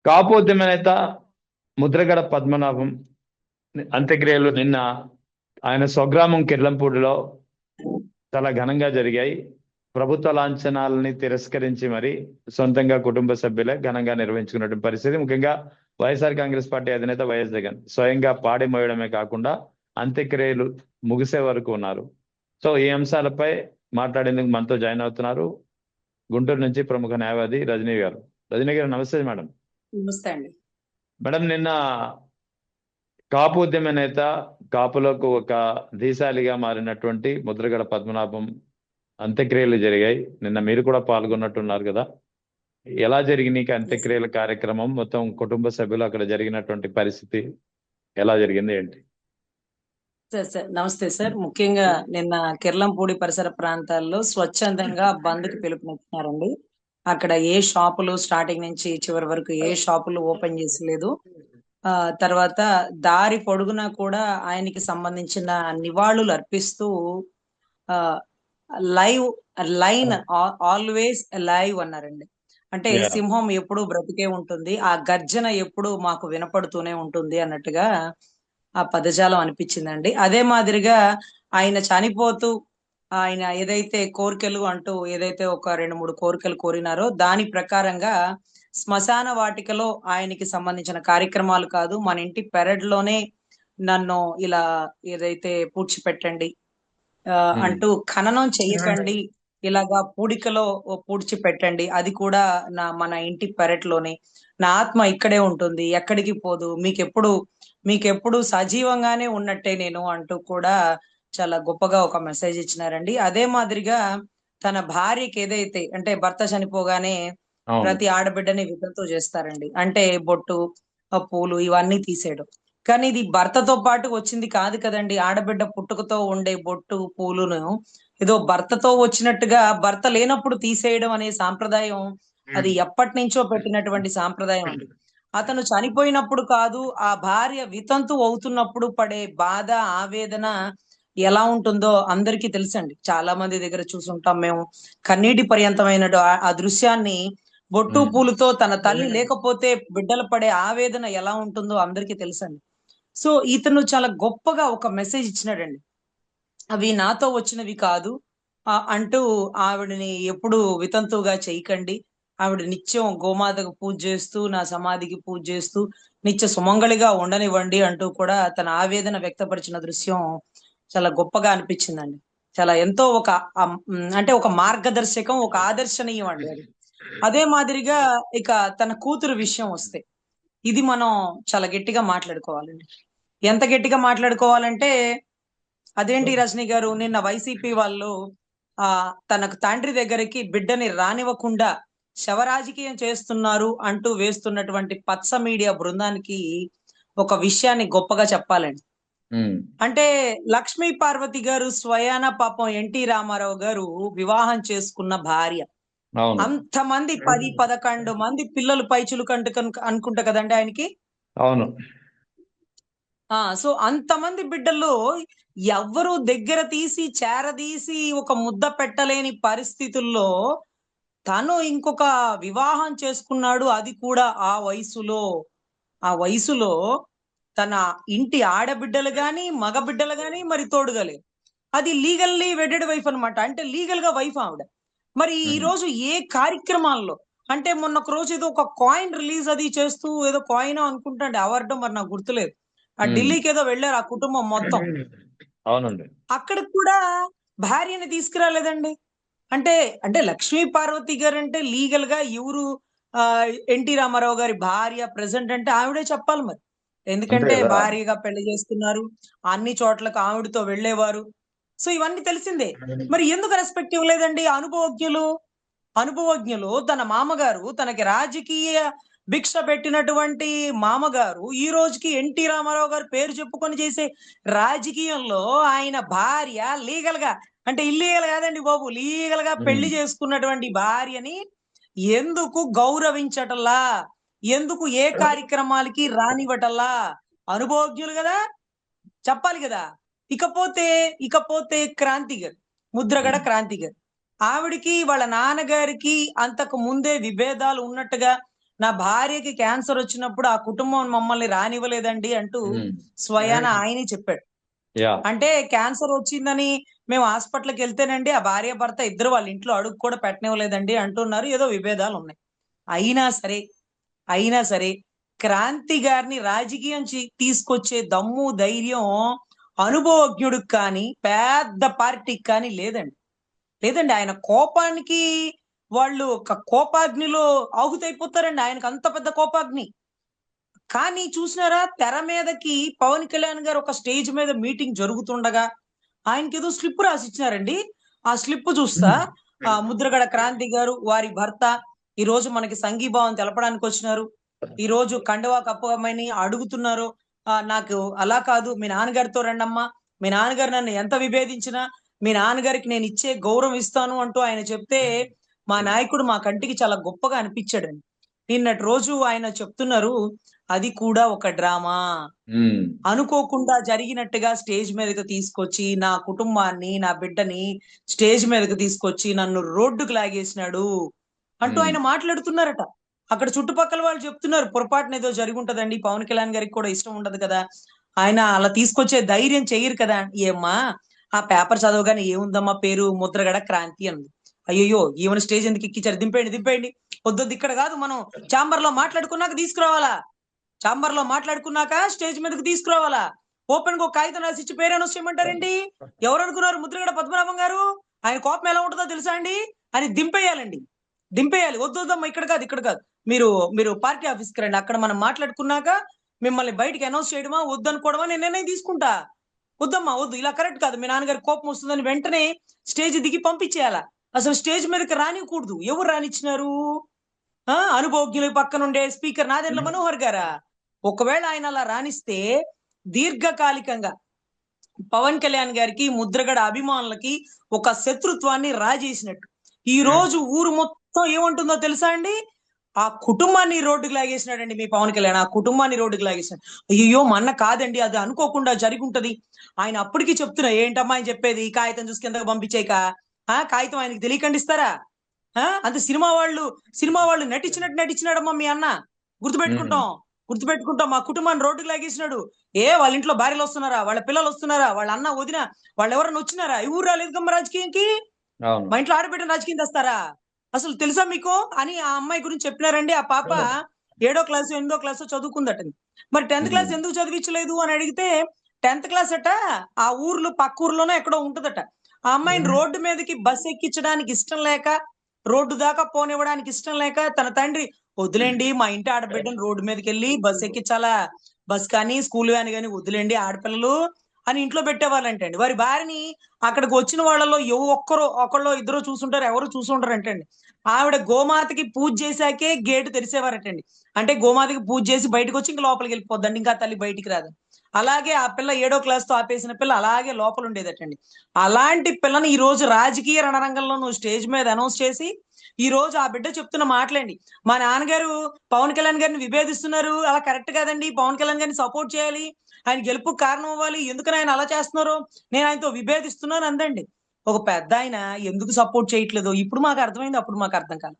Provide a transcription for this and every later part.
కాపోద్యమ నేత ముద్రగడ పద్మనాభం అంత్యక్రియలు నిన్న ఆయన స్వగ్రామం కిర్లంపూడిలో చాలా ఘనంగా జరిగాయి. ప్రభుత్వ లాంఛనాలని తిరస్కరించి మరి సొంతంగా కుటుంబ సభ్యులే ఘనంగా నిర్వహించుకున్నటువంటి పరిస్థితి. ముఖ్యంగా వైఎస్ఆర్ కాంగ్రెస్ పార్టీ అధినేత వైఎస్ జగన్ స్వయంగా పాడి మోయడమే కాకుండా అంత్యక్రియలు ముగిసే వరకు ఉన్నారు. సో ఈ అంశాలపై మాట్లాడేందుకు మనతో జాయిన్ అవుతున్నారు గుంటూరు నుంచి ప్రముఖ న్యాయవాది రజనీ గారు. రజనీ గారు నమస్తే మేడం. నమస్తే అండి మేడం, నిన్న కాపు ఉద్యమ నేత, కాపులకు ఒక ధీశాలిగా మారినటువంటి ముద్రగడ పద్మనాభం అంత్యక్రియలు జరిగాయి. నిన్న మీరు కూడా పాల్గొన్నట్టున్నారు కదా, ఎలా జరిగినాయి అంత్యక్రియల కార్యక్రమం? మొత్తం కుటుంబ సభ్యులు అక్కడ జరిగినటువంటి పరిస్థితి ఎలా జరిగింది ఏంటి? సార్ నమస్తే సార్. ముఖ్యంగా నిన్న కిర్లంపూడి పరిసర ప్రాంతాల్లో స్వచ్ఛందంగా బంద్ కి పిలుపునిచ్చినారండి. అక్కడ ఏ షాపులు స్టార్టింగ్ నుంచి చివరి వరకు ఏ షాపులు ఓపెన్ చేసలేదు. తర్వాత దారి పొడుగునా కూడా ఆయనకి సంబంధించిన నివాళులు అర్పిస్తూ లైన్ ఆల్వేస్ లైవ్ అన్నారండి. అంటే సింహం ఎప్పుడు బ్రతికే ఉంటుంది, ఆ గర్జన ఎప్పుడు మాకు వినపడుతూనే ఉంటుంది అన్నట్టుగా ఆ పదజాలం అనిపించిందండి. అదే మాదిరిగా ఆయన చనిపోతూ ఆయన ఏదైతే కోరికలు అంటూ ఏదైతే ఒక 2-3 కోరికలు కోరినారో దాని ప్రకారంగా శ్మశాన వాటికలో ఆయనకి సంబంధించిన కార్యక్రమాలు కాదు, మన ఇంటి పెరడ్లోనే నన్ను ఇలా ఏదైతే పూడ్చిపెట్టండి అంటూ ఖననం చేయకండి, ఇలాగా పూడికలో పూడ్చిపెట్టండి, అది కూడా మన ఇంటి పెరట్లోనే, నా ఆత్మ ఇక్కడే ఉంటుంది, ఎక్కడికి పోదు, మీకెప్పుడు సజీవంగానే ఉన్నట్టే నేను అంటూ కూడా చాలా గొప్పగా ఒక మెసేజ్ ఇచ్చినారండి. అదే మాదిరిగా తన భార్యకి ఏదైతే అంటే భర్త చనిపోగానే ప్రతి ఆడబిడ్డని వితంతు చేస్తారండి. అంటే బొట్టు, పూలు ఇవన్నీ తీసేయడం. కానీ ఇది భర్తతో పాటు వచ్చింది కాదు కదండి. ఆడబిడ్డ పుట్టుకతో ఉండే బొట్టు పూలును ఏదో భర్తతో వచ్చినట్టుగా భర్త లేనప్పుడు తీసేయడం అనే సాంప్రదాయం అది ఎప్పటి నుంచో పెట్టినటువంటి సాంప్రదాయం అండి. అతను చనిపోయినప్పుడు కాదు, ఆ భార్య వితంతు అవుతున్నప్పుడు పడే బాధ, ఆవేదన ఎలా ఉంటుందో అందరికీ తెలుసండి. చాలా మంది దగ్గర చూసుంటాం మేము. కన్నీటి పర్యంతమైన ఆ దృశ్యాన్ని బొట్టు పూలుతో తన తల్లి లేకపోతే బిడ్డలు పడే ఆవేదన ఎలా ఉంటుందో అందరికీ తెలుసండి. సో ఇతను చాలా గొప్పగా ఒక మెసేజ్ ఇచ్చినాడండి. అవి నాతో వచ్చినవి కాదు అంటూ ఆవిడని ఎప్పుడు వితంతువుగా చేయకండి, ఆవిడ నిత్యం గోమాతకు పూజ చేస్తూ, నా సమాధికి పూజ చేస్తూ నిత్య సుమంగళిగా ఉండనివ్వండి అంటూ కూడా తన ఆవేదన వ్యక్తపరిచిన దృశ్యం చాలా గొప్పగా అనిపించిందండి. చాలా ఎంతో ఒక అంటే ఒక మార్గదర్శకం, ఒక ఆదర్శనీయం అండి అది. అదే మాదిరిగా ఇక తన కూతురు విషయం వస్తే ఇది మనం చాలా గట్టిగా మాట్లాడుకోవాలండి. ఎంత గట్టిగా మాట్లాడుకోవాలంటే, అదేంటి రజనీ గారు, నిన్న వైసీపీ వాళ్ళు తనకు తండ్రి దగ్గరికి బిడ్డని రానివ్వకుండా శవరాజకీయం చేస్తున్నారు అంటూ వేస్తున్నటువంటి పచ్చ మీడియా బృందానికి ఒక విషయాన్ని గొప్పగా చెప్పాలండి. అంటే లక్ష్మీ పార్వతి గారు స్వయాన పాపం ఎన్టీ రామారావు గారు వివాహం చేసుకున్న భార్య. అంతమంది 10-11 మంది పిల్లలు పైచులుకంటూ అనుకుంటా కదండి ఆయనకి. అవును. సో అంతమంది బిడ్డల్లో ఎవ్వరు దగ్గర తీసి చేరదీసి ఒక ముద్ద పెట్టలేని పరిస్థితుల్లో తను ఇంకొక వివాహం చేసుకున్నాడు. అది కూడా ఆ వయసులో తన ఇంటి ఆడబిడ్డలు గాని మగ బిడ్డలు గాని మరి తోడుగలేదు. అది లీగల్లీ వెడెడ్ వైఫ్ అనమాట. అంటే లీగల్ గా వైఫ్ ఆవిడ. మరి ఈ రోజు ఏ కార్యక్రమాల్లో అంటే మొన్న ఒక రోజు ఏదో ఒక కాయిన్ రిలీజ్ అది చేస్తూ ఏదో కాయిన్ అనుకుంటాండి అవార్డు మరి నాకు గుర్తులేదు. ఆ ఢిల్లీకి ఏదో వెళ్ళారు ఆ కుటుంబం మొత్తం. అవునండి. అక్కడికి కూడా భార్యని తీసుకురాలేదండి. అంటే లక్ష్మీ పార్వతి గారు అంటే లీగల్ గా ఎవరు ఎన్టీ రామారావు గారి భార్య ప్రెసెంట్ అంటే ఆవిడే చెప్పాలి మరి. ఎందుకంటే భార్యగా పెళ్లి చేసుకున్నారు, అన్ని చోట్లకు ఆవిడతో వెళ్ళేవారు. సో ఇవన్నీ తెలిసిందే. మరి ఎందుకు రెస్పెక్ట్ ఇవ్వలేదండి? అనుభవజ్ఞులు తన మామగారు, తనకి రాజకీయ భిక్ష పెట్టినటువంటి మామగారు ఈ రోజుకి ఎన్టీ రామారావు గారు పేరు చెప్పుకొని చేసే రాజకీయంలో ఆయన భార్య లీగల్ గా అంటే ఇల్లీగల్ కాదండి బాబు, లీగల్ గా పెళ్లి చేసుకున్నటువంటి భార్యని ఎందుకు గౌరవించటల్లా? ఎందుకు ఏ కార్యక్రమాలకి రానివ్వటల్లా? అనుభవజ్ఞులు కదా, చెప్పాలి కదా. ఇకపోతే క్రాంతి గారు, ముద్రగడ క్రాంతి గారు, ఆవిడికి వాళ్ళ నాన్నగారికి అంతకు ముందే విభేదాలు ఉన్నట్టుగా నా భార్యకి క్యాన్సర్ వచ్చినప్పుడు ఆ కుటుంబం మమ్మల్ని రానివ్వలేదండి అంటూ స్వయాన ఆయనే చెప్పాడు. యా అంటే క్యాన్సర్ వచ్చిందని మేము హాస్పిటల్కి వెళ్తేనండి ఆ భార్య భర్త ఇద్దరు వాళ్ళ ఇంట్లో అడుగు కూడా పెట్టనివ్వలేదండి అంటున్నారు. ఏదో విభేదాలు ఉన్నాయి. అయినా సరే అయినా సరే క్రాంతి గారిని రాజకీయం తీసుకొచ్చే దమ్ము ధైర్యం అనుభవజ్ఞుడికి కానీ పెద్ద పార్టీకి కానీ లేదండి. లేదండి, ఆయన కోపానికి వాళ్ళు ఒక కోపాగ్నిలో ఆహుతైపోతారండి. ఆయనకు అంత పెద్ద కోపాగ్ని. కానీ చూసినారా, తెర మీదకి పవన్ కళ్యాణ్ గారు ఒక స్టేజ్ మీద మీటింగ్ జరుగుతుండగా ఆయనకి ఏదో స్లిప్ రాసిచ్చినారండి. ఆ స్లిప్ చూస్తా ముద్రగడ క్రాంతి గారు వారి భర్త ఈ రోజు మనకి సంఘీభావం తెలపడానికి వచ్చినారు. ఈ రోజు కండువా కప్పమని అడుగుతున్నారు. నాకు అలా కాదు, మీ నాన్నగారితో రండమ్మా, మీ నాన్నగారు నన్ను ఎంత విభేదించినా మీ నాన్నగారికి నేను ఇచ్చే గౌరవం ఇస్తాను అంటూ ఆయన చెప్తే మా నాయకుడు మా కంటికి చాలా గొప్పగా అనిపించాడండి. నిన్నటి రోజు ఆయన చెప్తున్నారు, అది కూడా ఒక డ్రామా, అనుకోకుండా జరిగినట్టుగా స్టేజ్ మీదకి తీసుకొచ్చి నా కుటుంబాన్ని నా బిడ్డని స్టేజ్ మీదకి తీసుకొచ్చి నన్ను రోడ్డుకు లాగేసినాడు అంటూ ఆయన మాట్లాడుతున్నారట. అక్కడ చుట్టుపక్కల వాళ్ళు చెప్తున్నారు, పొరపాటున ఏదో జరిగి ఉంటదండి, పవన్ కళ్యాణ్ గారికి కూడా ఇష్టం ఉండదు కదా, ఆయన అలా తీసుకొచ్చే ధైర్యం చెయ్యరు కదా. ఏమ్మా, ఆ పేపర్ చదవగానే ఏముందమ్మా, పేరు ముద్రగడ క్రాంతి అంది. అయ్యో, ఈవెన్ స్టేజ్ ఎందుకు ఎక్కించారు, దింపేయండి దింపేయండి. వద్దొద్దు, ఇక్కడ కాదు, మనం ఛాంబర్ లో మాట్లాడుకున్నాక తీసుకురావాలా, ఛాంబర్ లో మాట్లాడుకున్నాక స్టేజ్ మీదకి తీసుకురావాలా. ఓపెన్ గా ఒక కాగితం రాసి ఇచ్చి పేరు అనౌన్స్ చేయమంటారండి. ఎవరు అనుకున్నారు ముద్రగడ పద్మనాభం గారు? ఆయన కోపం ఎలా ఉంటుందో తెలుసా అండి, అని దింపేయాలండి, దింపేయాలి. వద్దొద్దమ్మా, ఇక్కడ కాదు ఇక్కడ కాదు, మీరు మీరు పార్టీ ఆఫీస్కి రండి, అక్కడ మనం మాట్లాడుకున్నాక మిమ్మల్ని బయటికి అనౌన్స్ చేయడమా వద్దు అనుకోవడమా నేను నిర్ణయం తీసుకుంటా. వద్దమ్మా వద్దు, ఇలా కరెక్ట్ కాదు, మీ నాన్నగారి కోపం వస్తుందని వెంటనే స్టేజ్ దిగి పంపించేయాలా. అసలు స్టేజ్ మీదకి రానికూడదు. ఎవరు రానిచ్చినారు? అనుభవజ్ఞుల పక్కనుండే స్పీకర్ నాదెండ్ల మనోహర్ గారా? ఒకవేళ ఆయన అలా రాణిస్తే దీర్ఘకాలికంగా పవన్ కళ్యాణ్ గారికి ముద్రగడ అభిమానులకి ఒక శత్రుత్వాన్ని రాజేసినట్టు. ఈ రోజు ఊరు మొత్తం ఏమంటుందో తెలుసా అండి, ఆ కుటుంబాన్ని రోడ్డుకు లాగేసినాడండి మీ పవన్ కళ్యాణ్, ఆ కుటుంబాన్ని రోడ్డుకు లాగేసినాడు. అయ్యో మన్న కాదండి, అది అనుకోకుండా జరిగి ఉంటది. ఆయన అప్పటికి చెప్తున్నా, ఏంటమ్మా ఆయన చెప్పేది, కాగితం చూసి కిందకు పంపించేక, కాగితం ఆయనకి తెలియకండి ఇస్తారా? అంత సినిమా వాళ్ళు నటించినట్టు నటించినాడమ్మా మీ అన్న. గుర్తుపెట్టుకుంటాం మా కుటుంబాన్ని రోడ్డుకు లాగేసినాడు. వాళ్ళ ఇంట్లో భార్యలు వస్తున్నారా, వాళ్ళ పిల్లలు వస్తున్నారా, వాళ్ళ అన్న వదిన వాళ్ళు ఎవరన్నా వచ్చినారా? ఎవరు రాలేదు కమ్మ రాజకీయంకి. మా ఇంట్లో ఆడబిడ్డ రాజకీయం తెస్తారా? అసలు తెలుసా మీకు అని ఆ అమ్మాయి గురించి చెప్పినారండి. ఆ పాప 7వ క్లాసు 8వ క్లాసు చదువుకుందట. మరి 10th క్లాస్ ఎందుకు చదివించలేదు అని అడిగితే 10th క్లాస్ అట ఆ ఊర్లో పక్క ఊర్లోనే ఎక్కడో ఉంటదట. ఆ అమ్మాయిని రోడ్డు మీదకి బస్ ఎక్కించడానికి ఇష్టం లేక, రోడ్డు దాకా పోనివ్వడానికి ఇష్టం లేక తన తండ్రి, వదిలేండి మా ఇంటి ఆడబిడ్డను రోడ్డు మీదకి వెళ్ళి బస్ ఎక్కించాలా, బస్ కానీ స్కూల్ వ్యాన్ కానీ వదిలేండి ఆడపిల్లలు అని ఇంట్లో పెట్టేవాళ్ళంటండి. వారి భార్యని అక్కడికి వచ్చిన వాళ్ళలో ఒకళ్ళో ఇద్దరు చూసుంటారు, ఎవరు చూసుంటారు అంటండి. ఆవిడ గోమాతకి పూజ చేశాకే గేటు తెరిసేవారటండి. అంటే గోమాతకి పూజ చేసి బయటకు వచ్చి ఇంకా లోపలికి వెళ్ళిపోద్దండి, ఇంకా తల్లి బయటికి రాదు. అలాగే ఆ పిల్ల 7వ క్లాస్ తో ఆపేసిన పిల్ల అలాగే లోపల ఉండేదటండి. అలాంటి పిల్లని ఈ రోజు రాజకీయ రణరంగంలో నువ్వు స్టేజ్ మీద అనౌన్స్ చేసి ఈ రోజు ఆ బిడ్డ చెప్తున్న మాటలండి, మా నాన్నగారు పవన్ కళ్యాణ్ గారిని విభేదిస్తున్నారు, అలా కరెక్ట్ కాదండి, పవన్ కళ్యాణ్ గారిని సపోర్ట్ చేయాలి, ఆయన గెలుపుకు కారణం అవ్వాలి, ఎందుకని ఆయన అలా చేస్తున్నారు, నేను ఆయనతో విభేదిస్తున్నాను అందండి. ఒక పెద్ద ఆయన ఎందుకు సపోర్ట్ చేయట్లేదు ఇప్పుడు మాకు అర్థమైంది, అప్పుడు మాకు అర్థం కాదు.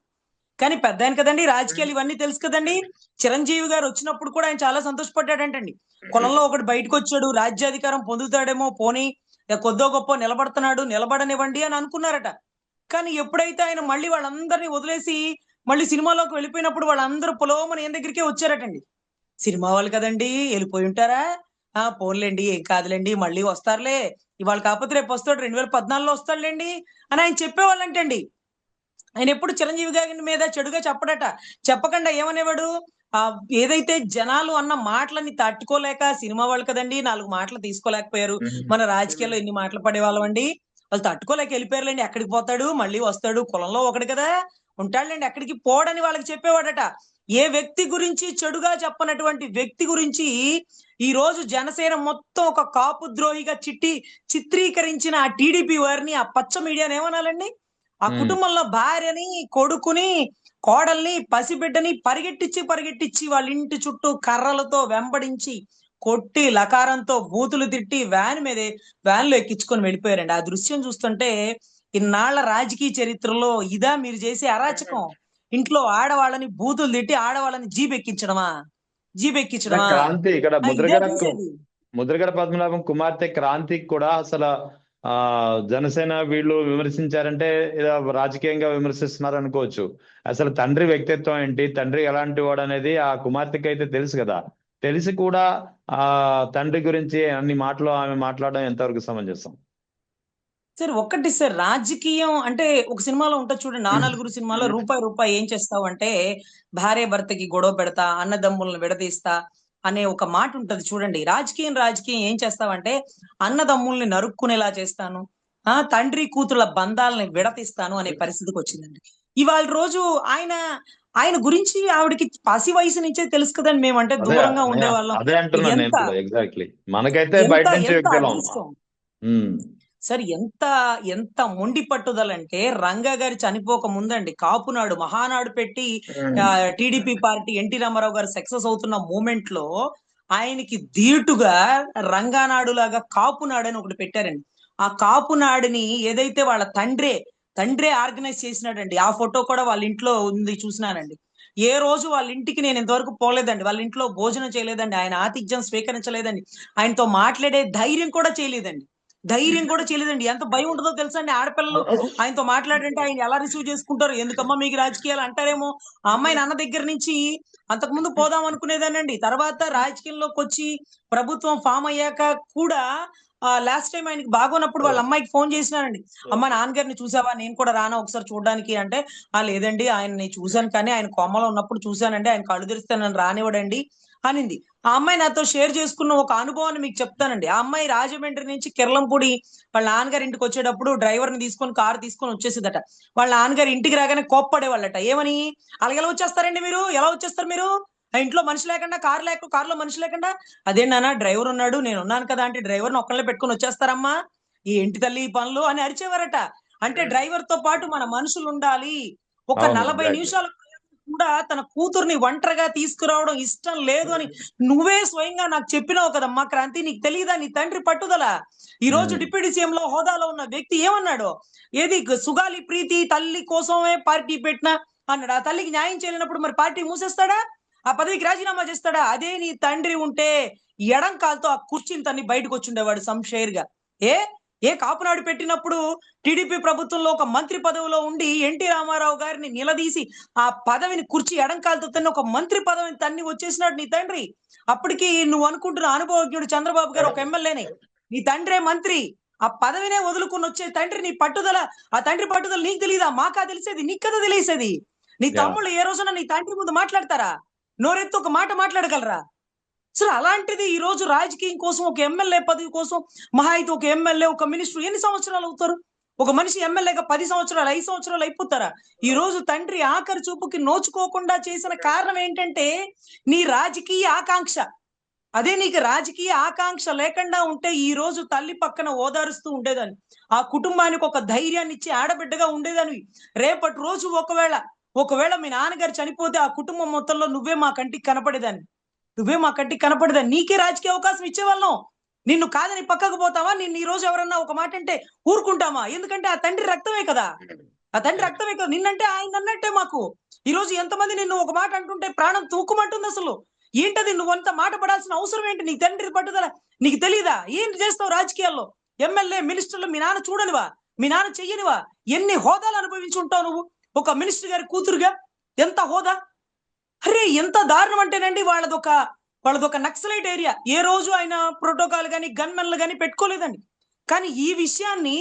కానీ పెద్ద ఆయన కదండి, రాజకీయాలు ఇవన్నీ తెలుసు కదండి. చిరంజీవి గారు వచ్చినప్పుడు కూడా ఆయన చాలా సంతోషపడ్డాడంటండి. కులంలో ఒకటి బయటకు వచ్చాడు, రాజ్యాధికారం పొందుతాడేమో, పోనీ కొద్దో గొప్ప నిలబడుతున్నాడు, నిలబడనివ్వండి అని అనుకున్నారట. కానీ ఎప్పుడైతే ఆయన మళ్ళీ వాళ్ళందరినీ వదిలేసి మళ్ళీ సినిమాలోకి వెళ్ళిపోయినప్పుడు వాళ్ళందరూ పొలోమని ఆయన దగ్గరికే వచ్చారటండి. సినిమా వాళ్ళు కదండి, వెళ్ళిపోయి ఉంటారా, పోన్లేండి ఏం కాదులేండి మళ్ళీ వస్తారులే, ఇవాళ కాకపోతే రేపు వస్తాడు, 2014లో వస్తాడులేండి అని ఆయన చెప్పేవాళ్ళంటండి. ఆయన ఎప్పుడు చిరంజీవి గారి మీద చెడుగా చెప్పడట. చెప్పకుండా ఏమనేవాడు, ఏదైతే జనాలు అన్న మాటలని తట్టుకోలేక, సినిమా వాళ్ళు కదండి 4 మాటలు తీసుకోలేకపోయారు, మన రాజకీయాల్లో ఎన్ని మాటలు పడేవాళ్ళం అండి, వాళ్ళు తట్టుకోలేక వెళ్ళిపోయారులేండి, ఎక్కడికి పోతాడు మళ్ళీ వస్తాడు, కులంలో ఒకడు కదా ఉంటాడులేండి, ఎక్కడికి పోడని వాళ్ళకి చెప్పేవాడట. ఏ వ్యక్తి గురించి చెడుగా చెప్పనటువంటి వ్యక్తి గురించి ఈ రోజు జనసేన మొత్తం ఒక కాపు ద్రోహిగా చిత్రీకరించిన ఆ టీడీపీ వారిని, ఆ పచ్చ మీడియాని ఏమనాలండి? ఆ కుటుంబంలో భార్యని, కొడుకుని, కోడల్ని, పసిబిడ్డని పరిగెట్టించి వాళ్ళ ఇంటి చుట్టూ కర్రలతో వెంబడించి కొట్టి లకారంతో బూతులు తిట్టి వ్యాన్లో ఎక్కించుకొని వెళ్ళిపోయారండి. ఆ దృశ్యం చూస్తుంటే ఇన్నాళ్ల రాజకీయ చరిత్రలో ఇదా మీరు చేసే అరాచకం, ఇంట్లో ఆడవాళ్ళని బూతులు తిట్టి ఆడవాళ్ళని జీబెక్కించడమా? క్రాంతి ఇక్కడ ఇదే చేసేది. ముద్రగడ పద్మనాభం కుమార్తె క్రాంతికి కూడా అసలు జనసేన వీళ్ళు విమర్శించారంటే ఏదో రాజకీయంగా విమర్శిస్తున్నారు అనుకోవచ్చు. అసలు తండ్రి వ్యక్తిత్వం ఏంటి, తండ్రి ఎలాంటి వాడు అనేది ఆ కుమార్తెకి అయితే తెలుసు కదా. తెలిసి కూడా ఆ తండ్రి గురించి అన్ని మాటలు ఆమె మాట్లాడడం ఎంతవరకు సమంజసం? సార్ ఒక్కటి సార్, రాజకీయం అంటే ఒక సినిమాలో ఉంటుంది చూడండి, నా నలుగురు సినిమాలో రూపాయి ఏం చేస్తావు అంటే భార్య భర్తకి గొడవ పెడతా, అన్నదమ్ములను విడదీస్తా అనే ఒక మాట ఉంటది చూడండి. రాజకీయం ఏం చేస్తావంటే అన్నదమ్ముల్ని నరుక్కునేలా చేస్తాను, తండ్రి కూతుళ్ళ బంధాలని విడతీస్తాను అనే పరిస్థితికి వచ్చిందండి. ఇవాళ రోజు ఆయన ఆయన గురించి ఆవిడకి పసి వయసు నుంచే తెలుసు కదండి. మేమంటే దూరంగా ఉండేవాళ్ళం. అదే అంటున్నాను నేను కూడా. ఎగ్జాక్ట్లీ మనకైతే బయట నుంచి వ్యక్తులం. సార్ ఎంత మొండి పట్టుదలంటే రంగా గారి చనిపోక ముందండి కాపునాడు మహానాడు పెట్టి టీడీపీ పార్టీ ఎన్టీ రామారావు గారు సక్సెస్ అవుతున్న మూమెంట్ లో ఆయనకి ధీటుగా రంగానాడు లాగా కాపునాడు అని ఒకటి పెట్టారండి. ఆ కాపునాడుని ఏదైతే వాళ్ళ తండ్రే ఆర్గనైజ్ చేసినాడండి. ఆ ఫోటో కూడా వాళ్ళ ఇంట్లో ఉంది, చూసినానండి. ఏ రోజు వాళ్ళ ఇంటికి నేను ఇంతవరకు పోలేదండి, వాళ్ళ ఇంట్లో భోజనం చేయలేదండి, ఆయన ఆతిథ్యం స్వీకరించలేదండి, ఆయనతో మాట్లాడే ధైర్యం కూడా చేయలేదండి. ఎంత భయం ఉంటుందో తెలుసా అండి. ఆడపిల్లలు ఆయనతో మాట్లాడంటే ఆయన ఎలా రిసీవ్ చేసుకుంటారు, ఎందుకమ్మా మీకు రాజకీయాలు అంటారేమో. ఆ అమ్మాయిని అన్న దగ్గర నుంచి అంతకుముందు పోదాం అనుకునేదానండి. తర్వాత రాజకీయంలోకి వచ్చి ప్రభుత్వం ఫామ్ అయ్యాక కూడా లాస్ట్ టైం ఆయనకి బాగోనప్పుడు వాళ్ళ అమ్మాయికి ఫోన్ చేసినానండి. అమ్మ నాన్నగారిని చూసావా, నేను కూడా రానా ఒకసారి చూడడానికి అంటే, లేదండి ఆయన్ని చూశాను కానీ ఆయన కొమ్మలో ఉన్నప్పుడు చూశానండి, ఆయన కళ్ళు తెరిస్తే నన్ను రానివ్వడండి అనింది. ఆ అమ్మాయి నాతో షేర్ చేసుకున్న ఒక అనుభవాన్ని మీకు చెప్తానండి. ఆ అమ్మాయి రాజమండ్రి నుంచి కిర్లంపూడి వాళ్ళ నాన్నగారి ఇంటికి వచ్చేటప్పుడు డ్రైవర్ ని తీసుకొని కారు తీసుకొని వచ్చేసిదట. వాళ్ళ నాన్నగారి ఇంటికి రాగానే కోప్పడేవాళ్ళట. ఏమని? అలాగే ఎలా వచ్చేస్తారండి మీరు, ఎలా వచ్చేస్తారు మీరు, ఆ ఇంట్లో మనిషి లేకుండా కారులో మనిషి లేకుండా? అదేంటన్నా డ్రైవర్ ఉన్నాడు, నేను ఉన్నాను కదా అంటే డ్రైవర్ని ఒక్కళ్ళే పెట్టుకొని వచ్చేస్తారమ్మా, ఏంటి తల్లి ఈ పనులు అని అరిచేవారట. అంటే డ్రైవర్ తో పాటు మన మనుషులు ఉండాలి. ఒక 40 నిమిషాలు కూడా తన కూతుర్ని ఒంటరిగా తీసుకురావడం ఇష్టం లేదు అని నువ్వే స్వయంగా నాకు చెప్పినావు కదమ్మా క్రాంతి. నీకు తెలియదా నీ తండ్రి పట్టుదల? ఈ రోజు డిప్యూటీ సీఎం లో హోదాలో ఉన్న వ్యక్తి ఏమన్నాడు? ఏది సుగాలి ప్రీతి తల్లి కోసమే పార్టీ పెట్టినా అన్నాడు. ఆ తల్లికి న్యాయం చేయలేనప్పుడు మరి పార్టీ మూసేస్తాడా, ఆ పదవికి రాజీనామా చేస్తాడా? అదే నీ తండ్రి ఉంటే ఎడం కాలుతో ఆ కుర్చీని తన్ని బయటకు వచ్చిండేవాడు సంషేర్గా. ఏ కాపునాడు పెట్టినప్పుడు టీడీపీ ప్రభుత్వంలో ఒక మంత్రి పదవిలో ఉండి ఎన్టీ రామారావు గారిని నిలదీసి ఆ పదవిని కుర్చీ ఎడంకాలతో తన్ని ఒక మంత్రి పదవిని తన్ని వచ్చేసినాడు నీ తండ్రి. అప్పటికి నువ్వు అనుకుంటున్న అనుభవజ్ఞుడు చంద్రబాబు గారు ఒక ఎమ్మెల్యేనే, నీ తండ్రే మంత్రి. ఆ పదవినే వదులుకుని వచ్చే తండ్రి నీ పట్టుదల, ఆ తండ్రి పట్టుదల నీకు తెలియదా? మాకా తెలిసేది, నీకు కదా తెలిసేది. నీ తమ్ముళ్ళు ఏ రోజున నీ తండ్రి ముందు మాట్లాడతారా? నోరెత్తి ఒక మాట మాట్లాడగలరా? సరే అలాంటిది ఈ రోజు రాజకీయం కోసం ఒక ఎమ్మెల్యే పదవి కోసం మహా అయితే ఒక ఎమ్మెల్యే ఒక మినిస్టర్ ఎన్ని సంవత్సరాలు అవుతారు? ఒక మనిషి ఎమ్మెల్యేగా 10 సంవత్సరాలు 5 సంవత్సరాలు అయిపోతారా? ఈ రోజు తండ్రి ఆఖరి చూపుకి నోచుకోకుండా చేసిన కారణం ఏంటంటే నీ రాజకీయ ఆకాంక్ష. అదే నీకు రాజకీయ ఆకాంక్ష లేకుండా ఉంటే ఈ రోజు తల్లి పక్కన ఓదారుస్తూ ఉండేదాన్ని, ఆ కుటుంబానికి ఒక ధైర్యాన్ని ఇచ్చి ఆడబిడ్డగా ఉండేదానివి. రేపటి రోజు ఒకవేళ మీ నాన్నగారు చనిపోతే ఆ కుటుంబం మొత్తంలో నువ్వే మా కంటికి కనపడేదాన్ని, నీకే రాజకీయ అవకాశం ఇచ్చేవాళ్ళం. నిన్ను కాదని పక్కకు పోతావా? నిన్ను ఈ రోజు ఎవరన్నా ఒక మాట అంటే ఊరుకుంటామా? ఎందుకంటే ఆ తండ్రి రక్తమే కదా, నిన్నంటే ఆయన అన్నట్టే మాకు. ఈ రోజు ఎంతమంది నిన్ను ఒక మాట అంటుంటే ప్రాణం తూక్కుమంటుంది. అసలు ఏంటది? నువ్వంత మాట పడాల్సిన అవసరం ఏంటి? నీ తండ్రి పట్టుదల నీకు తెలియదా? ఏంటి చేస్తావు రాజకీయాల్లో? ఎమ్మెల్యే మినిస్టర్లు మీ నాన్న చూడనివా? మీ నాన్న చెయ్యనివా? ఎన్ని హోదాలు అనుభవించి ఉంటావు నువ్వు ఒక మినిస్టర్ గారి కూతురుగా? ఎంత హోదా! అరే ఎంత దారుణం అంటేనండి, వాళ్ళదొక నక్సలైట్ ఏరియా. ఏ రోజు ఆయన ప్రోటోకాల్ గాని గన్మెన్లు గాని పెట్టుకోలేదండి. కానీ ఈ విషయాన్ని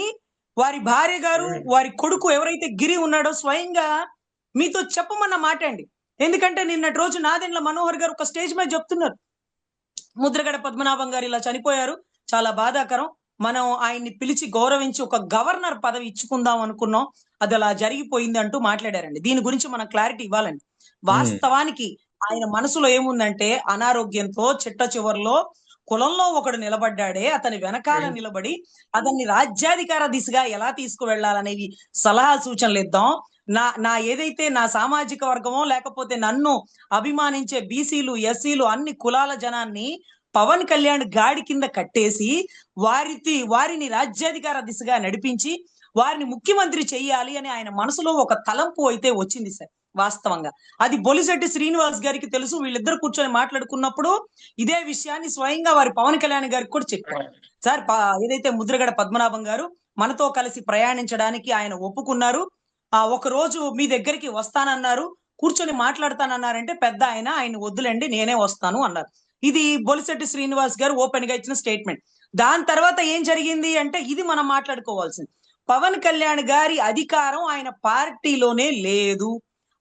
వారి భార్య గారు వారి కొడుకు ఎవరైతే గిరి ఉన్నాడో స్వయంగా మీతో చెప్పమన్న మాట అండి. ఎందుకంటే నిన్నటి రోజు నాదెండ్ల మనోహర్ గారు ఒక స్టేజ్ మీద చెప్తున్నారు, ముద్రగడ పద్మనాభం గారు ఇలా చనిపోయారు, చాలా బాధాకరం, మనం ఆయన్ని పిలిచి గౌరవించి ఒక గవర్నర్ పదవి ఇచ్చుకుందాం అనుకున్నాం, అది అలా జరిగిపోయింది అంటూ మాట్లాడారండి. దీని గురించి మనం క్లారిటీ ఇవ్వాలండి. వాస్తవానికి ఆయన మనసులో ఏముందంటే అనారోగ్యంతో చిట్ట చివరిలో కులంలో ఒకడు నిలబడ్డాడే, అతని వెనకాల నిలబడి అతన్ని రాజ్యాధికార దిశగా ఎలా తీసుకువెళ్లాలనేవి సలహా సూచనలు ఇద్దాం. నా ఏదైతే నా సామాజిక వర్గమో లేకపోతే నన్ను అభిమానించే బీసీలు ఎస్సీలు అన్ని కులాల జనాన్ని పవన్ కళ్యాణ్ గాడి కింద కట్టేసి వారిని రాజ్యాధికార దిశగా నడిపించి వారిని ముఖ్యమంత్రి చెయ్యాలి అని ఆయన మనసులో ఒక తలంపు అయితే వచ్చింది సార్. వాస్తవంగా. అది బొలిశెట్టి శ్రీనివాస్ గారికి తెలుసు. వీళ్ళిద్దరు కూర్చొని మాట్లాడుకున్నప్పుడు ఇదే విషయాన్ని స్వయంగా వారి పవన్ కళ్యాణ్ గారికి కూడా చెప్పారు. సార్ ఏదైతే ముద్రగడ పద్మనాభం గారు మనతో కలిసి ప్రయాణించడానికి ఆయన ఒప్పుకున్నారు. ఒక రోజు మీ దగ్గరికి వస్తానన్నారు, కూర్చొని మాట్లాడతానన్నారంటే పెద్ద ఆయన వద్దులేండి నేనే వస్తాను అన్నారు. ఇది బొలిశెట్టి శ్రీనివాస్ గారు ఓపెన్ గా ఇచ్చిన స్టేట్మెంట్. దాని తర్వాత ఏం జరిగింది అంటే ఇది మనం మాట్లాడుకోవాల్సింది. పవన్ కళ్యాణ్ గారి అధికారం ఆయన పార్టీలోనే లేదు.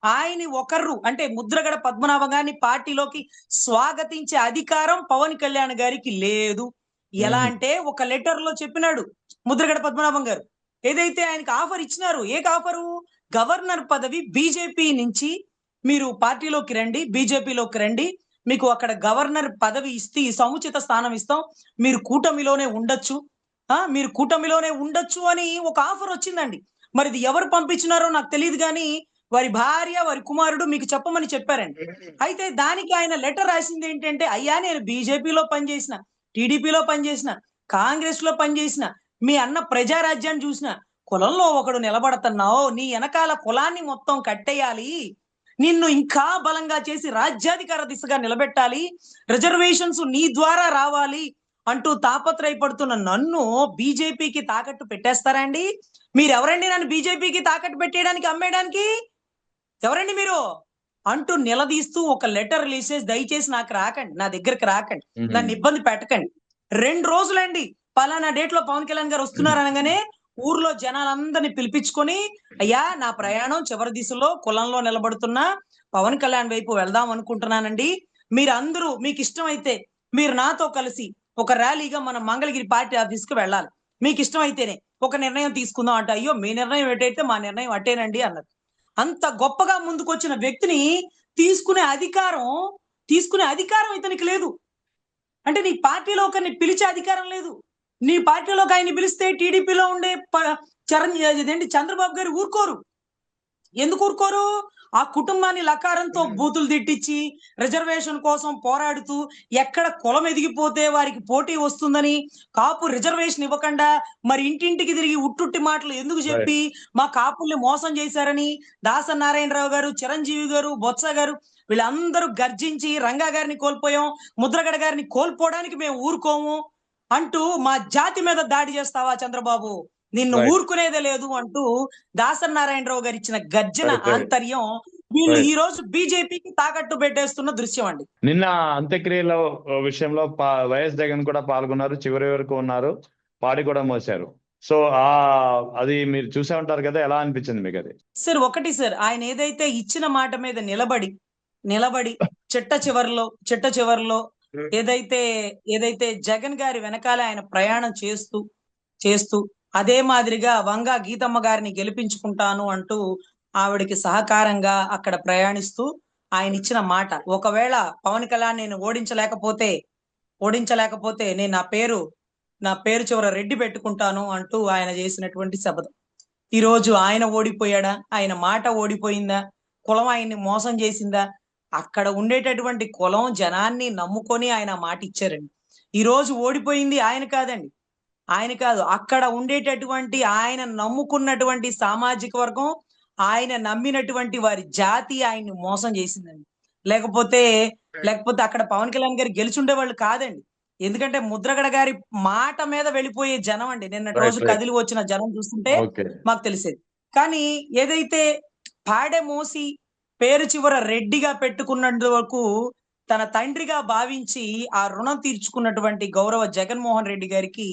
ఆయన ఒకరు అంటే ముద్రగడ పద్మనాభం గారిని పార్టీలోకి స్వాగతించే అధికారం పవన్ కళ్యాణ్ గారికి లేదు. ఎలా అంటే ఒక లెటర్ లో చెప్పినాడు ముద్రగడ పద్మనాభం గారు. ఏదైతే ఆయనకి ఆఫర్ ఇచ్చినారు, ఆఫరు గవర్నర్ పదవి బీజేపీ నుంచి మీరు పార్టీలోకి రండి, బీజేపీలోకి రండి, మీకు అక్కడ గవర్నర్ పదవి ఇస్తే సముచిత స్థానం ఇస్తాం, మీరు కూటమిలోనే ఉండొచ్చు, మీరు కూటమిలోనే ఉండొచ్చు అని ఒక ఆఫర్ వచ్చిందండి. మరి ఇది ఎవరు పంపించినారో నాకు తెలియదు కానీ వారి భార్య వారి కుమారుడు మీకు చెప్పమని చెప్పారండి. అయితే దానికి ఆయన లెటర్ రాసింది ఏంటంటే, అయ్యా నేను బీజేపీలో పనిచేసిన, టీడీపీలో పనిచేసిన, కాంగ్రెస్ లో పనిచేసిన, మీ అన్న ప్రజారాజ్యాన్ని చూసిన, కులంలో ఒకడు నిలబడుతున్నావు, నీ వెనకాల కులాన్ని మొత్తం కట్టేయాలి, నిన్ను ఇంకా బలంగా చేసి రాజ్యాధికార దిశగా నిలబెట్టాలి, రిజర్వేషన్స్ నీ ద్వారా రావాలి అంటూ తాపత్రయపడుతున్న నన్ను బీజేపీకి తాకట్టు పెట్టేస్తారా అండి? మీరెవరండి నన్ను బీజేపీకి తాకట్టు పెట్టేయడానికి, అమ్మేయడానికి? ఎవరండి మీరు అంటూ నిలదీస్తూ ఒక లెటర్ రిలీజ్ చేసి దయచేసి నాకు రాకండి, నా దగ్గరికి రాకండి, నన్ను ఇబ్బంది పెట్టకండి. 2 రోజులండి పలానా డేట్ లో పవన్ కళ్యాణ్ గారు వస్తున్నారు అనగానే ఊర్లో జనాలందరినీ పిలిపించుకొని, అయ్యా నా ప్రయాణం చివరి దిశలో కులంలో నిలబడుతున్నా పవన్ కళ్యాణ్ వైపు వెళ్దాం అనుకుంటున్నానండి, మీరందరూ మీకు ఇష్టమైతే మీరు నాతో కలిసి ఒక ర్యాలీగా మనం మంగళగిరి పార్టీ ఆఫీస్ కి వెళ్ళాలి, మీకు ఇష్టమైతేనే ఒక నిర్ణయం తీసుకుందాం అంటే, అయ్యో మీ నిర్ణయం ఎటైతే మా నిర్ణయం అట్టేనండి అన్నారు. అంత గొప్పగా ముందుకొచ్చిన వ్యక్తిని తీసుకునే అధికారం ఇతనికి లేదు. అంటే నీ పార్టీలో ఒకరిని పిలిచే అధికారం లేదు. నీ పార్టీలోకి ఆయన్ని పిలిస్తే టీడీపీలో ఉండే చంద్రబాబు గారు ఊరుకోరు. ఎందుకు ఊరుకోరు? ఆ కుటుంబాన్ని లకారంతో బూతులు తిట్టించి రిజర్వేషన్ కోసం పోరాడుతూ ఎక్కడ కులం ఎదిగిపోతే వారికి పోటీ వస్తుందని కాపు రిజర్వేషన్ ఇవ్వకుండా మరి ఇంటింటికి తిరిగి ఉట్టుట్టి మాటలు ఎందుకు చెప్పి మా కాపుల్ని మోసం చేశారని దాసరి నారాయణరావు గారు, చిరంజీవి గారు, బొత్స గారు వీళ్ళందరూ గర్జించి రంగా గారిని కోల్పోయాం, ముద్రగడ గారిని కోల్పోవడానికి మేము ఊరుకోము అంటూ మా జాతి మీద దాడి చేస్తావా చంద్రబాబు, నిన్ను ఊరుకునేదే లేదు అంటూ దాసరి నారాయణరావు గారు ఇచ్చిన గర్జన ఆంతర్యం వీళ్ళు ఈ రోజు బీజేపీకి తాకట్టు పెట్టేస్తున్న దృశ్యం అండి. నిన్న అంత్యక్రియల విషయంలో వైఎస్ జగన్ కూడా పాల్గొన్నారు, చివరి వరకు ఉన్నారు, పాడి కూడా మోసారు. సో అది మీరు చూసే ఉంటారు కదా, ఎలా అనిపించింది మీకు అది? సార్ ఒకటి సార్, ఆయన ఏదైతే ఇచ్చిన మాట మీద నిలబడి చిట్ట చివరిలో ఏదైతే జగన్ గారి వెనకాల ఆయన ప్రయాణం చేస్తూ అదే మాదిరిగా వంగా గీతమ్మ గారిని గెలిపించుకుంటాను అంటూ ఆవిడకి సహకారంగా అక్కడ ప్రయాణిస్తూ ఆయన ఇచ్చిన మాట, ఒకవేళ పవన్ కళ్యాణ్ నేను ఓడించలేకపోతే నేను నా పేరు చివర రెడ్డి పెట్టుకుంటాను అంటూ ఆయన చేసినటువంటి శపథం. ఈ రోజు ఆయన ఓడిపోయాడా? ఆయన మాట ఓడిపోయిందా? కులం ఆయన్ని మోసం చేసిందా? అక్కడ ఉండేటటువంటి కులం జనాన్ని నమ్ముకొని ఆయన మాట ఇచ్చారండి. ఈ రోజు ఓడిపోయింది ఆయన కాదు, అక్కడ ఉండేటటువంటి ఆయన నమ్ముకున్నటువంటి సామాజిక వర్గం, ఆయన నమ్మినటువంటి వారి జాతి ఆయన్ని మోసం చేసిందండి. లేకపోతే అక్కడ పవన్ కళ్యాణ్ గారు గెలిచుండేవాళ్ళు కాదండి. ఎందుకంటే ముద్రగడ గారి మాట మీద వెళ్ళిపోయే జనం అండి. నిన్నటి రోజు కదిలి వచ్చిన జనం చూస్తుంటే మాకు తెలిసేది. కానీ ఏదైతే పాడె మోసి పేరు చివర రెడ్డిగా పెట్టుకున్నందుకు తన తండ్రిగా భావించి ఆ రుణం తీర్చుకున్నటువంటి గౌరవ జగన్మోహన్ రెడ్డి గారికి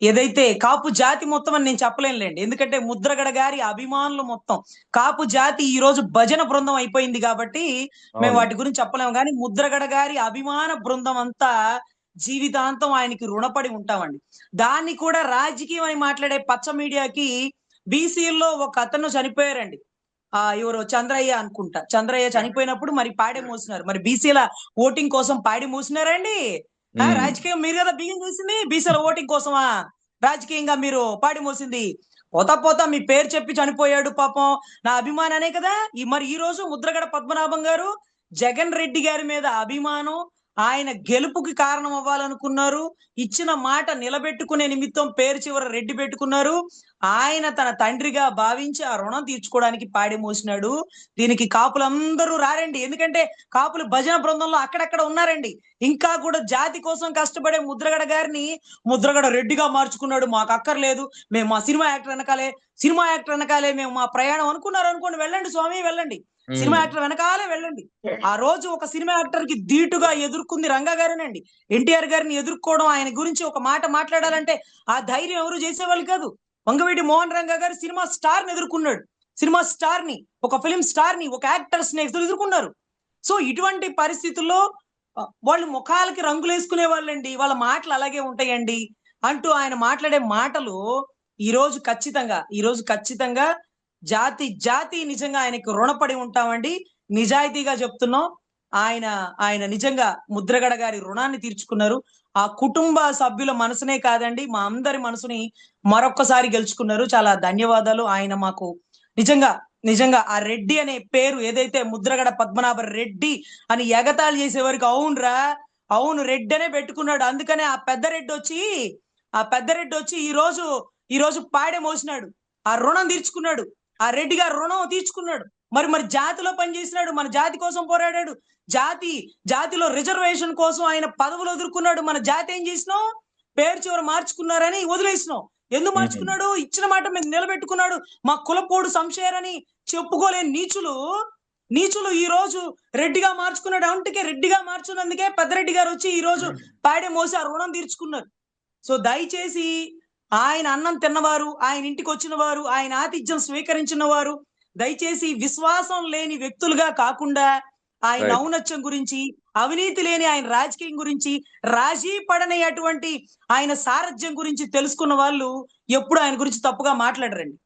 ఏదైతే కాపు జాతి మొత్తం అని నేను చెప్పలేనులేండి, ఎందుకంటే ముద్రగడ గారి అభిమానులు మొత్తం కాపు జాతి ఈ రోజు భజన బృందం అయిపోయింది కాబట్టి మేము వాటి గురించి చెప్పలేము. కానీ ముద్రగడ గారి అభిమాన బృందం అంతా జీవితాంతం ఆయనకి రుణపడి ఉంటామండి. దాన్ని కూడా రాజకీయం అని మాట్లాడే పచ్చ మీడియాకి బీసీల్లో ఒక అతను చనిపోయారండి, ఎవరు చంద్రయ్య అనుకుంటా, చంద్రయ్య చనిపోయినప్పుడు మరి పాడి మోసినారు. మరి బీసీల ఓటింగ్ కోసం పాడి మోసినారండి? రాజకీయం మీరు కదా బియ్యం చేసింది, బీసీల ఓటింగ్ కోసమా రాజకీయంగా మీరు పాడి మోసింది? పోతా మీ పేరు చెప్పి చనిపోయాడు పాపం, నా అభిమాననే కదా. మరి ఈ రోజు ముద్రగడ పద్మనాభం గారు జగన్ రెడ్డి గారి మీద అభిమానం, ఆయన గెలుపుకి కారణం అవ్వాలనుకున్నారు. ఇచ్చిన మాట నిలబెట్టుకునే నిమిత్తం పేరు చివర రెడ్డి పెట్టుకున్నారు. ఆయన తన తండ్రిగా భావించి ఆ రుణం తీర్చుకోవడానికి పాడి మోసినాడు. దీనికి కాపులందరూ రారండి, ఎందుకంటే కాపులు భజన బృందంలో అక్కడక్కడ ఉన్నారండి. ఇంకా కూడా జాతి కోసం కష్టపడే ముద్రగడ గారిని ముద్రగడ రెడ్డిగా మార్చుకున్నాడు. మాకు అక్కర్లేదు, మేము మా సినిమా యాక్టర్ వెనకాలే మేము మా ప్రయాణం అనుకున్నారు అనుకోండి, వెళ్ళండి స్వామి వెళ్ళండి, సినిమా యాక్టర్ వెనకాలే వెళ్ళండి. ఆ రోజు ఒక సినిమా యాక్టర్ కి ధీటుగా ఎదుర్కొంది రంగా గారేనండి. ఎన్టీఆర్ గారిని ఎదుర్కోవడం, ఆయన గురించి ఒక మాట మాట్లాడాలంటే ఆ ధైర్యం ఎవరు చేసేవాళ్ళు కాదు. వంగవీటి మోహన్ రంగా గారు సినిమా స్టార్ ని ఎదుర్కొన్నాడు. సినిమా స్టార్ ని, ఒక ఫిలిం స్టార్ ని, ఒక యాక్టర్స్ ని ఎదుర్కొన్నారు. సో ఇటువంటి పరిస్థితుల్లో వాళ్ళు ముఖాలకి రంగులు వేసుకునే వాళ్ళండి, వాళ్ళ మాటలు అలాగే ఉంటాయండి అంటూ ఆయన మాట్లాడే మాటలు ఈ రోజు ఖచ్చితంగా జాతి నిజంగా ఆయనకు రుణపడి ఉంటామండి. నిజాయితీగా చెప్తున్నాం. ఆయన నిజంగా ముద్రగడ గారి రుణాన్ని తీర్చుకున్నారు. ఆ కుటుంబ సభ్యుల మనసునే కాదండి, మా అందరి మనసుని మరొక్కసారి గెలుచుకున్నారు. చాలా ధన్యవాదాలు. ఆయన మాకు నిజంగా ఆ రెడ్డి అనే పేరు ఏదైతే ముద్రగడ పద్మనాభ రెడ్డి అని ఎగతాళి చేసే వరకు అవునురా, అవును రెడ్డి అనే పెట్టుకున్నాడు. అందుకనే ఆ పెద్ద రెడ్డి వచ్చి ఈ రోజు పాడే మోసినాడు, ఆ రుణం తీర్చుకున్నాడు, ఆ రెడ్డి గారు రుణం తీర్చుకున్నాడు. మరి జాతిలో పనిచేసినాడు, మన జాతి కోసం పోరాడాడు, జాతిలో రిజర్వేషన్ కోసం ఆయన పదవులు ఎదుర్కొన్నాడు. మన జాతి ఏం చేసినాం, పేరు చివర మార్చుకున్నారని వదిలేసినాం. ఎందుకు మార్చుకున్నాడు, ఇచ్చిన మాట మీద నిలబెట్టుకున్నాడు. మా కులపోడు సంశయరని చెప్పుకోలేని నీచులు ఈ రోజు రెడ్డిగా మార్చుకున్నాడు. అందుకే రెడ్డిగా మార్చున్నందుకే పెద్దరెడ్డి గారు వచ్చి ఈ రోజు పాడే మోసి ఆ రుణం తీర్చుకున్నారు. సో దయచేసి ఆయన అన్నం తిన్నవారు, ఆయన ఇంటికి వచ్చిన వారు, ఆయన ఆతిథ్యం స్వీకరించిన వారు దయచేసి విశ్వాసం లేని వ్యక్తులుగా కాకుండా ఆయన ఔన్నత్యం గురించి, అవినీతి లేని ఆయన రాజకీయం గురించి, రాజీ పడని అటువంటి ఆయన సారథ్యం గురించి తెలుసుకున్న వాళ్ళు ఎప్పుడు ఆయన గురించి తప్పుగా మాట్లాడరండి.